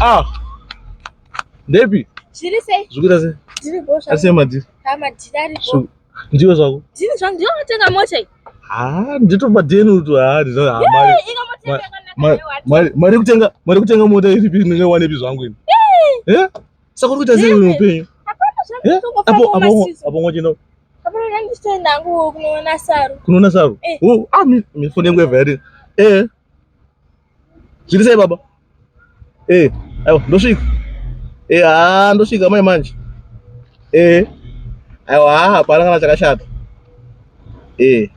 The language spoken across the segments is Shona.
Ah. Ndepi? Zviri sei? Zvikuita sei? Ndiri bosha. Asi madzi. Madzi aripo. Ndiyo zvako. Ndiri zvangu ndinotenga mota iyi. Nditopa dhenu tu mari kutenga mota iripi ndingawanepi zvangu ini. Saka uri kuita sei upenyu? Apo ngochenda. Kapana ndisitoenda hangu kunoona Saru. Kunoona Saru? Mi foni yangu yavhari. Zviri sei baba? Aiwa ndosvika. Ndosvika mai manje. Aiwa hapana kana chakashata.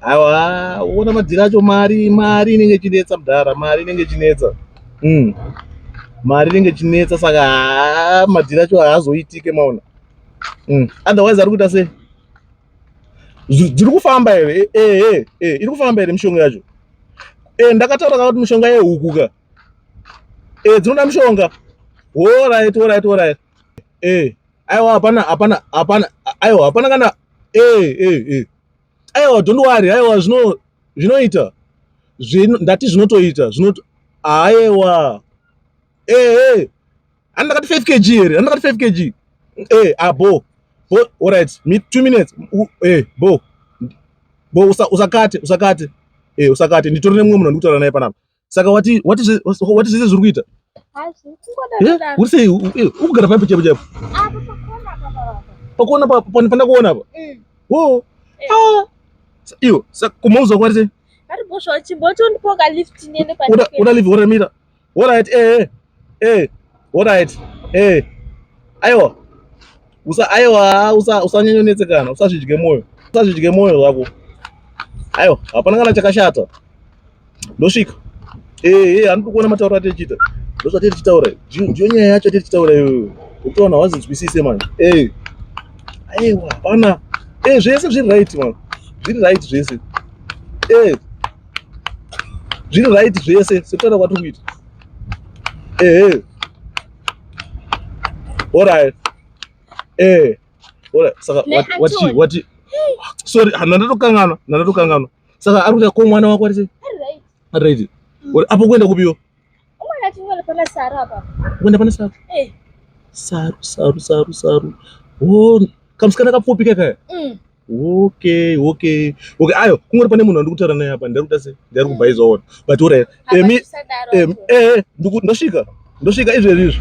Aiwa uona madzira acho mari inenge chinetsa mudhara, mari inenge chinetsa. Mari inenge chinetsa saka madzira acho haazoitike maona. Otherwise ari kuita sei? Dziri kufamba here? Iri kufamba here mishonga yacho? Ndakataura kuti mishonga yehuku ka. Dzinoda mishonga. Alright. Aiwa hapana. Aiwa hapana kana. Aiwa don't worry. Aiwa zvinoita. Ndati zvinotoita. Aiwa. Andakati 5 kg here. Andakati 5 kg. Bo. Alright. 2 minutes. Bo. Usakate. Usakate. Nditori nemumwe munhu ndikutaura naye panapa. Saka wati zvese zviri kuita. Uri sei ukugara paipo chaipo? Pakona pana kuona apa? Iyo saka kumauza kwari sei? Ari bosha chimboto ndipoka lift niende pane. Uda lift uramira. Alright. Alright. Aiwa. Usanyanyonetsekana, usazvidye moyo. Usazvidye moyo wako. Aiwa, hapana kana chakashata. Ndosvika. Handiri kuona matauro atechita. Ndosvika tichitaura. Ndiyo nyaya yacho tichitaura iyoyo. Utaona wazvinzwisise man. Aiwa, hapana. Zvese zviri right man. Zviri right zvese. Zviri right zvese. Sekutaura kwatiri kuita. Alright. Alright. Saka wati. Sorry, ndatokangana. Saka ari kuita ko mwana wako ari sei? Right. Apo kuenda kupiwa? Umwana atingana pana Saru apa. Kuenda pana Saru? Saru. Kamusikana kapfupi kaka. Okay. Ayo, kungori pane munhu andikutaura naye apa. Ndari kuita sei? Ndari kubvaiza ona. But alright. Ndosvika izvezvi.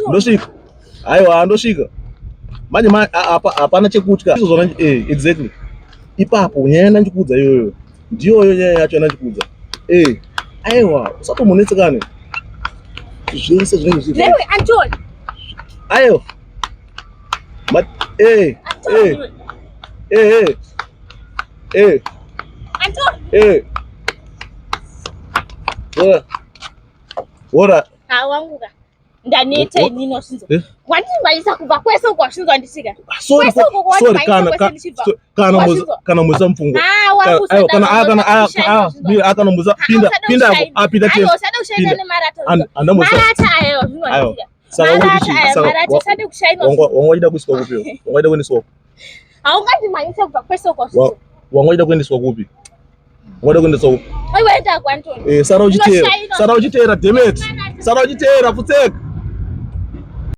Ndosvika. Aiwa ndosvika. Manje hapana chekutya. Exactly. Ipapo nyaya yandikuudza iyoyo. Ndiyoyo nyaya yacho yandikuudza. Aiwa, usatomonetsekane. Zvese zvinenge zviri. Lewe Antoni. Ayo. Antoni. Ora. Wanguka. Ndaneta inini shinzo. Wandimbayisa kubva kwese kwashinzwa ndisika. Sorry kana musa mfungo. Ayo kana musa pinda apita tena. Usade kushaina nemarato. Andamusa. Marata ayo zvinondira. Saka usade kushaina. Wangoida kuiswa kupi? Wangoida kuendeswa. Haungandimanyisa kubva kwese kwashinzwa. Wangoida kuendeswa kupi? Wangoida kuendeswa kupi? Wewe enda kwa Antoni. Sara uchiteera, damn it. Sara uchiteera, futseka.